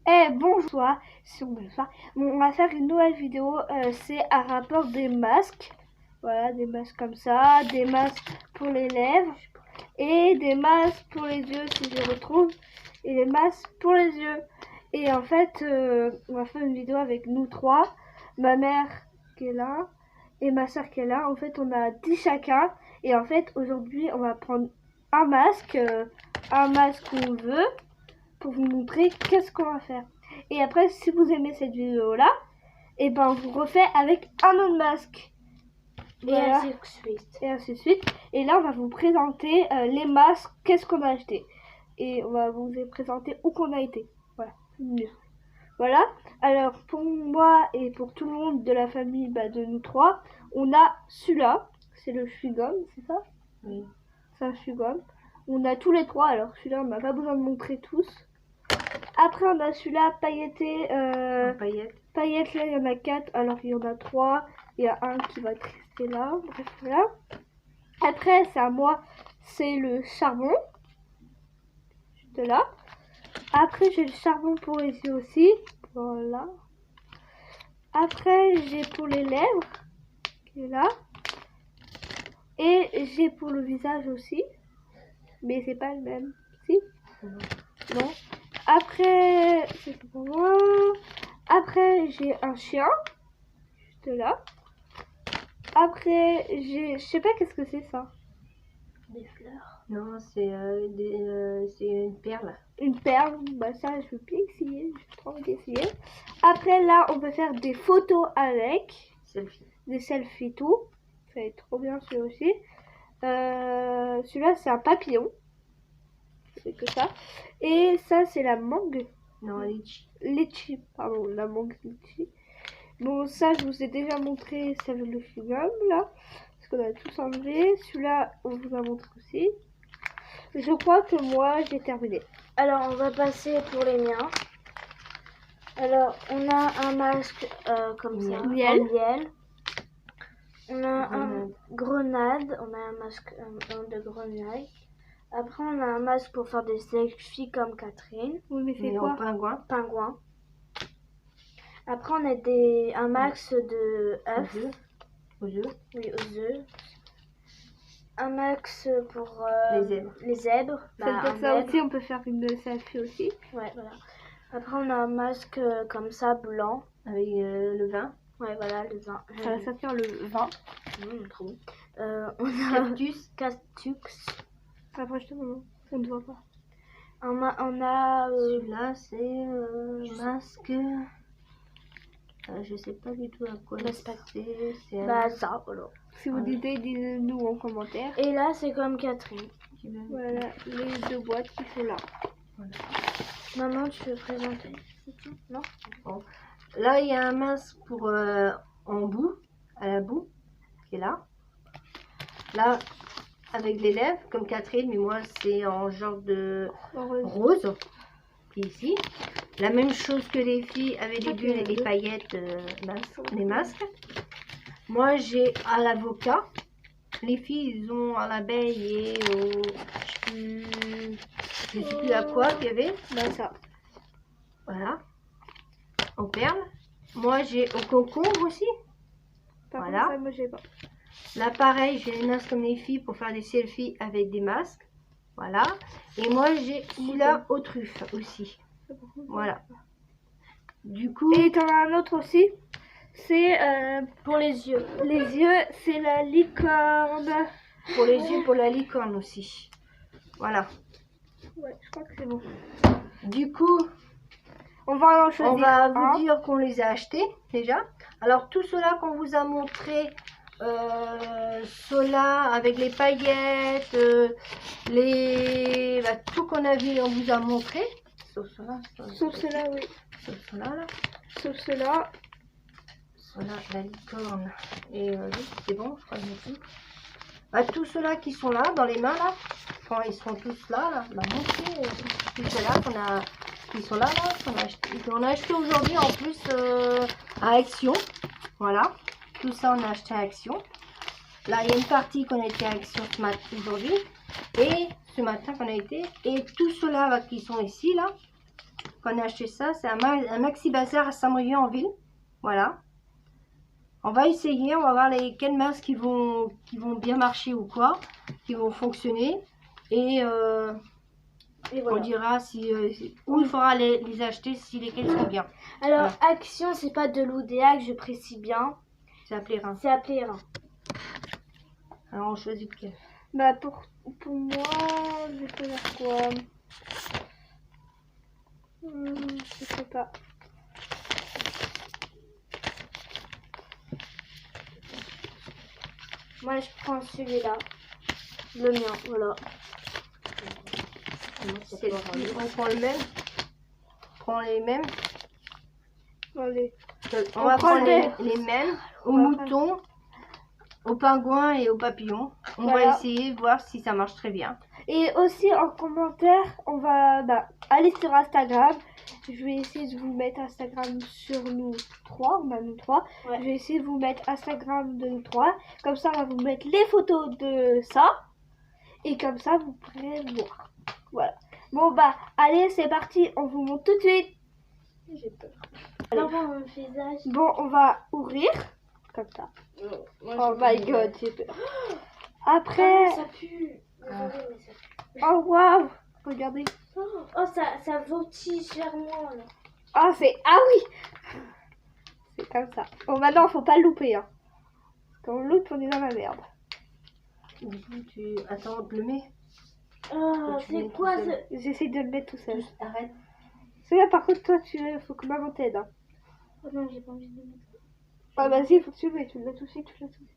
Bonjour, bonsoir. Bon, on va faire une nouvelle vidéo, c'est à rapport des masques. Voilà, des masques comme ça, des masques pour les lèvres et des masques pour les yeux si je retrouve, et des masques pour les yeux. Et en fait, on va faire une vidéo avec nous trois, ma mère qui est là et ma soeur qui est là. En fait, on a 10 chacun et en fait, aujourd'hui, on va prendre un masque qu'on veut, pour vous montrer qu'est-ce qu'on va faire. Et après, si vous aimez cette vidéo là, et ben on vous refait avec un autre masque. Voilà. Et ainsi de suite. Et là, on va vous présenter les masques, qu'est-ce qu'on a acheté. Et on va vous présenter où qu'on a été. Voilà. Voilà. Alors, pour moi et pour tout le monde de la famille de nous trois, on a celui-là. C'est le chewing-gum, c'est ça? Oui. C'est un chewing-gum. On a tous les trois. Alors, celui-là, on n'a pas besoin de montrer tous. Après, on a celui-là pailleté. Paillettes, là, il y en a 4. Alors, il y en a 3. Il y a un qui va rester là. Bref, voilà. Après, c'est à moi. C'est le charbon. Juste là. Après, j'ai le charbon pour les yeux aussi. Voilà. Après, j'ai pour les lèvres. Qui est là. Et j'ai pour le visage aussi. Mais c'est pas le même. Si? Non. Après, c'est pour moi. Après, j'ai un chien. Juste là. Après, je sais pas qu'est-ce que c'est ça. Des fleurs. Non, c'est une perle. Une perle. Bah ça, je veux bien essayer. J'ai trop envie d'essayer. Après, là, on peut faire des photos avec. Selfie. Des selfies tout. Ça va être trop bien celui-là aussi. Celui-là, c'est un papillon. C'est que ça. Et ça, c'est la mangue. Non, litchi. Litchi, pardon, la mangue litchi. Bon, ça, je vous ai déjà montré, c'est le chewing-gum, là. Parce qu'on a tous enlevé. Celui-là, on vous a montré aussi. Je crois que moi, j'ai terminé. Alors, on va passer pour les miens. Alors, on a un masque comme ça, en miel. On a un grenade. On a un masque de grenade. Après, on a un masque pour faire des selfies comme Catherine. Oui, mais c'est quoi? Pingouin. Après, on a un max de œufs. Aux œufs. Oui, aux œufs. Un max pour les zèbres. C'est pour ça aussi, on peut faire une selfie aussi. Ouais, voilà. Après, on a un masque comme ça, blanc. Avec le vin. Ouais, voilà, le vin. Ça va sortir le vin. Trop bon. On a cactus. Approche toi, maman. On ne voit pas. On a celui-là, c'est masque. Je sais pas du tout à quoi c'est. Ça, voilà. Si vous dites-nous en commentaire. Et là, c'est comme Catherine. Voilà, les deux boîtes qui sont là. Voilà. Maman, tu veux présenter? Non? Bon. Là, il y a un masque pour en bout, à la boue, qui est là. Là, avec les lèvres, comme Catherine, mais moi, c'est en genre de rose. Qui est ici. La même chose que les filles avec les bulles et les paillettes, les masques. Moi, j'ai à l'avocat. Les filles, ils ont à l'abeille et au... Je sais plus à quoi qu'il y avait. Ça. Voilà. Aux perles. Moi, j'ai au concombre aussi. Voilà. Contre, ça, moi, j'ai pas. Là, pareil, j'ai les masques comme les filles pour faire des selfies avec des masques. Voilà. Et moi, j'ai celui-là aux truffes aussi. Voilà. Du coup... Et t'en as un autre aussi. C'est pour les yeux. Les yeux, c'est la licorne. Pour les yeux, pour la licorne aussi. Voilà. Ouais, je crois que c'est bon. Du coup, on va vous dire qu'on les a achetés déjà. Alors, tout cela qu'on vous a montré, cela avec les paillettes, tout qu'on a vu, on vous a montré. Sauf cela. Sauf cela, oui. Sauf cela, là. Sauf cela. Voilà, la licorne. Et c'est bon, je crois que tout. Tous ceux-là qui sont là, dans les mains, là. Quand ils sont tous là, tous ceux-là qui sont là, qu'on a acheté aujourd'hui en plus à Action. Voilà. Tout ça, on a acheté à Action. Là, il y a une partie qu'on a été à Action ce matin, aujourd'hui. Et ce matin qu'on a été. Et tous ceux-là qui sont ici, là, qu'on a acheté ça. C'est un maxi bazar à Saint-Brieuc en ville. Voilà. On va essayer, on va voir quels masques qui vont bien marcher ou quoi, qui vont fonctionner. Et voilà. On dira où il faudra les acheter, si lesquels sont bien. Alors, voilà. Action, c'est pas de l'Oudéac, je précise bien. C'est à Plérin. C'est à Plérin. Alors, on choisit lequel? Bah, pour moi, je vais faire quoi? Je sais pas. Moi, je prends celui-là. Le mien, voilà. On prend le même. On prend les mêmes. Allez. On va prendre les mêmes aux moutons, aux pingouins et aux papillons. On va essayer de voir si ça marche très bien. Et aussi en commentaire, on va aller sur Instagram. Je vais essayer de vous mettre Instagram sur nous trois. On a nous trois. Ouais. Je vais essayer de vous mettre Instagram de nous trois. Comme ça, on va vous mettre les photos de ça. Et comme ça, vous pourrez voir. Voilà. Bon, allez, c'est parti. On vous montre tout de suite. J'ai peur. Bon, on va ouvrir. Comme ça. Oh my god, j'ai peur. Après... ça pue. Oh waouh. Regardez. Oh, ça voltige vers moi. Là. Ah, ah oui. C'est comme ça. Bon, maintenant, faut pas le louper. Hein. Quand on loupe, on est dans la merde. Attends, je le mets. C'est quoi ce... J'essaie de le mettre tout seul. Arrête. C'est là, par contre, toi, faut que maman t'aide. Hein. Oh non, j'ai pas envie de le mettre. Ah, vas-y, faut que tu le mettes. Tu l'as touché, tu l'as touché.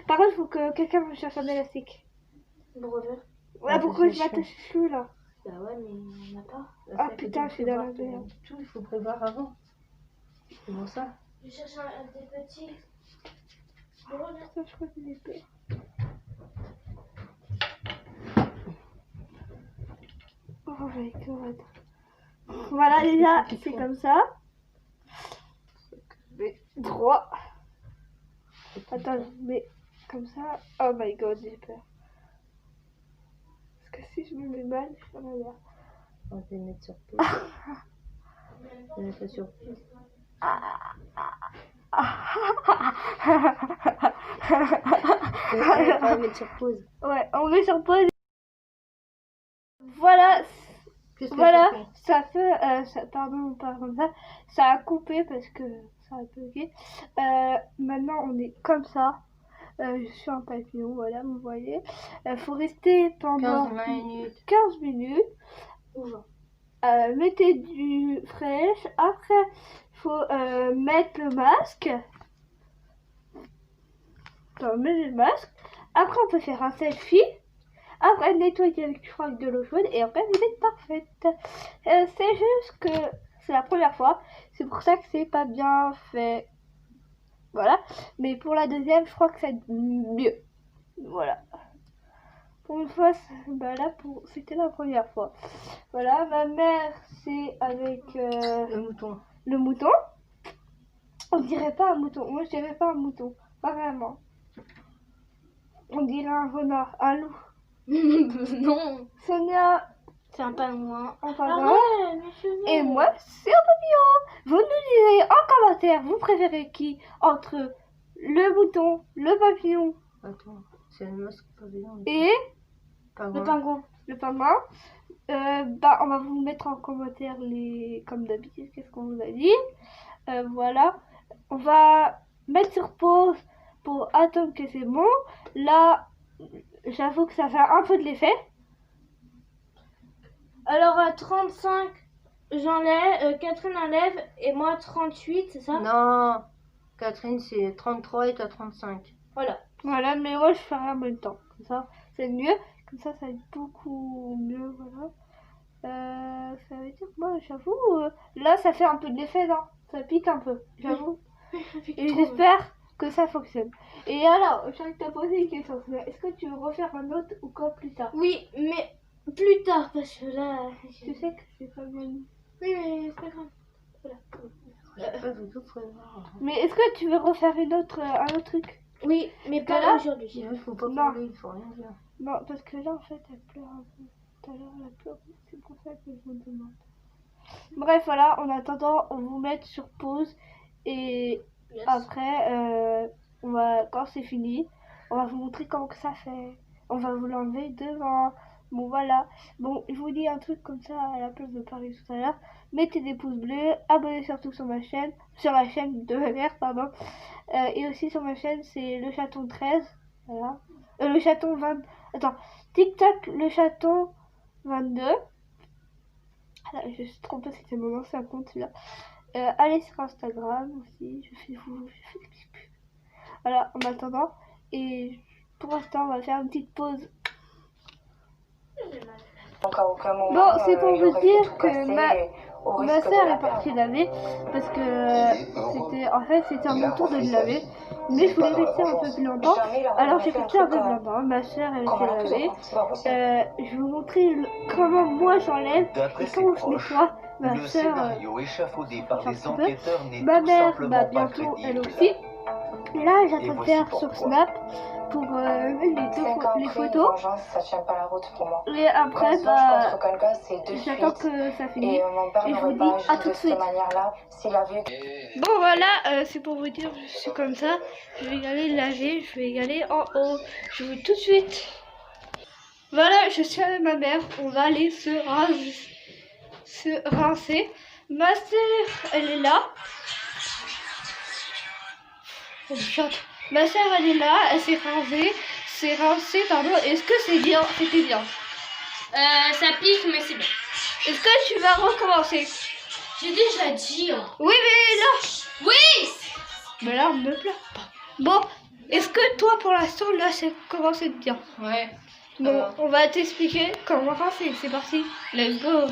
Par contre, il faut que quelqu'un me cherche un élastique. Brevet. Ouais, pourquoi je m'attache cheveux là? Bah ouais, mais on n'a pas. Ah putain, je suis dans la merde. Tout, il faut prévoir avant. C'est bon ça. Je cherche des petits. Putain, je crois que j'ai peur. Oh my god. Voilà, déjà, c'est comme ça. Droit. Attends, je mets comme ça. Oh my god, j'ai peur. Parce que si je me mets mal, je suis dans la merde. On va les mettre sur pause. Je vais mettre sur pause. On va mettre sur pause. Ouais, on met sur pause. Voilà. Voilà, ça fait, pardon, pas comme ça a coupé parce que ça a bugué. Maintenant on est comme ça. Je suis un papillon, voilà, vous voyez. Faut rester pendant 15 minutes. Mettez du fraîche. Après, faut mettre le masque. Mettez le masque. Après, on peut faire un selfie. Après, nettoyer avec de l'eau chaude et après, vous êtes parfaite. C'est juste que c'est la première fois. C'est pour ça que c'est pas bien fait. Voilà. Mais pour la deuxième, je crois que c'est mieux. Voilà. Pour une fois, c'était la première fois. Voilà. Ma mère, c'est avec le mouton. Le mouton. On dirait pas un mouton. Moi, je dirais pas un mouton. Pas vraiment. On dirait un renard, un loup. Non. Sonia, c'est un pingouin. Et moi, c'est un papillon. Vous nous direz en commentaire, vous préférez qui entre le mouton, le papillon. Attends, c'est le masque papillon. Et le pingouin. Le pingouin. On va vous mettre en commentaire comme d'habitude, qu'est-ce qu'on vous a dit. Voilà. On va mettre sur pause pour attendre que c'est bon. Là, j'avoue que ça fait un peu de l'effet. Alors à 35, j'enlève, Catherine enlève et moi 38, c'est ça? Non, Catherine c'est 33 et toi 35. Voilà. Voilà, mais moi je ferai en même temps. Comme ça, c'est mieux. Comme ça va être beaucoup mieux. Voilà. Ça veut dire que moi, j'avoue, là ça fait un peu de l'effet, non? Ça pique un peu, j'avoue. Et j'espère que ça fonctionne. Et alors, j'ai envie de te poser une question. Est-ce que tu veux refaire un autre ou quoi plus tard? Oui, mais plus tard, parce que là... Tu sais que c'est pas bien. Oui, mais c'est pas grave. Voilà. Mais est-ce que tu veux refaire un autre truc? Oui, mais pas là aujourd'hui. Il faut pas parler, il faut rien dire. Non, parce que là, en fait, elle pleure un peu. tout à l'heure, elle a pleuré, c'est pour ça que je vous demande. Bref, voilà, en attendant, on vous met sur pause et après, quand c'est fini, on va vous montrer comment que ça fait. On va vous l'enlever devant. Bon, voilà. Bon, je vous dis un truc comme ça à la place de parler tout à l'heure. Mettez des pouces bleus, abonnez surtout sur ma chaîne, sur la chaîne de ma mère, pardon. Et aussi sur ma chaîne, c'est le chaton 13. Voilà. Le chaton 20. Attends, TikTok, le chaton 22. Ah, je suis trompée, c'était mon ancien compte là. Allez sur Instagram aussi, je fais des petites pubs. Voilà, en attendant. Et pour l'instant, on va faire une petite pause. Bon, c'est pour vous dire que ma soeur est partie laver parce que c'était à mon tour de le laver. Mais je voulais rester un peu plus longtemps. Alors j'ai resté un peu plus longtemps. Ma soeur elle s'est lavée. Je vais vous montrer comment moi j'enlève et comment je nettoie. Ma soeur un peu. Ma mère, bientôt elle aussi. Et là j'attends de faire sur Snap pour les photos. Et après j'attends que ça finisse et je vous dis à tout de suite. Bon voilà, c'est pour vous dire, je suis comme ça. Je vais y aller laver, je vais y aller en haut. Je vous dis tout de suite. Voilà, je suis avec ma mère, on va aller se rincer. Ma soeur elle est là. Elle chante. Ma soeur elle est là, elle s'est rincée, pardon. Est-ce que c'est bien? C'était bien. Ça pique, mais c'est bien. Est-ce que tu vas recommencer? J'ai déjà dit. Oui, mais là. Oui. Mais là, on ne pleure pas. Bon, est-ce que toi, pour l'instant, là, ça commence à être bien? Ouais. Bon, on va t'expliquer comment rincer. C'est parti. Let's go.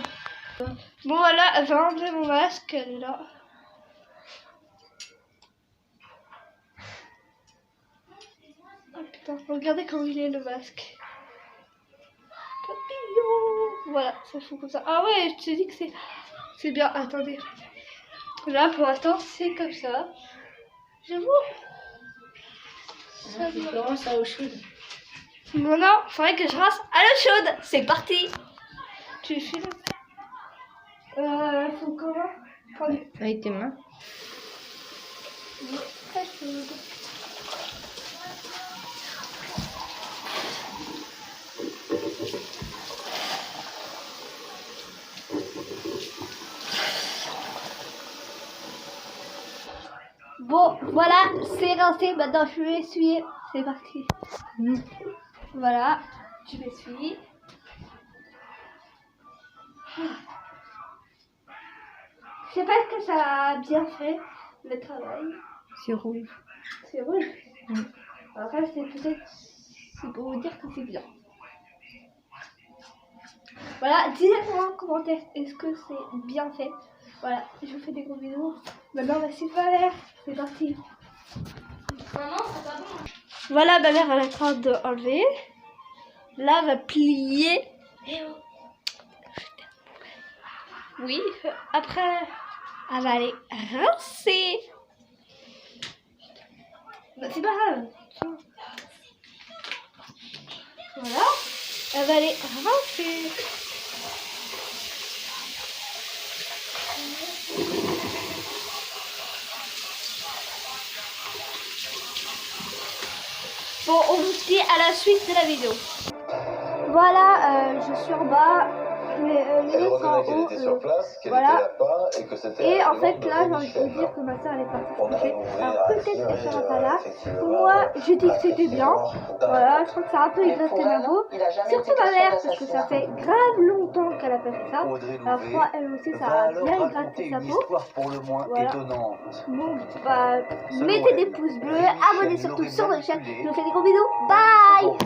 Bon, voilà, elle va enlever mon masque. Elle est là. Oh putain, regardez comment il est le masque. Papillon. Voilà, ça fout comme ça. Ah ouais, je te dis que c'est bien. Attendez. Là, pour l'instant, c'est comme ça. J'avoue. Ça commence à l'eau chaude. Maintenant, il faudrait que je rince à l'eau chaude. C'est parti. Tu files. Faut comment prendre Avec tes mains. très chaude. Bon, voilà, c'est rincé. Maintenant, je vais essuyer. C'est parti. Voilà, je m'essuie. Je sais pas que ça a bien fait le travail. C'est rouge. C'est rouge. Après, c'est pour vous dire que c'est bien. Voilà, dites-moi en commentaire, est-ce que c'est bien fait? Voilà, je vous fais des gros bisous. Maintenant, on va s'y faire. C'est parti. Maman, c'est pas bon. Voilà, ma mère, elle est en train d'enlever. Là, elle va plier. Oui, après, elle va aller rincer. Bah, c'est pas grave. Voilà, elle va aller rincer. Bon, on vous dit à la suite de la vidéo. Voilà, je suis en bas. Les autres en haut, voilà. Et en fait là j'ai envie de vous dire que ma soeur elle est partie se coucher. Alors peut-être qu'elle sera pas là. Pour moi je dis que c'était bien. Voilà, je crois que ça a un peu éclaté ma peau. Surtout ma mère parce que ça fait grave longtemps qu'elle a pas fait ça. Alors je crois elle aussi ça a bien gratté sa peau. Voilà. Bon bah mettez des pouces bleus, abonnez surtout sur notre chaîne. Je vous fais des gros bisous. Bye.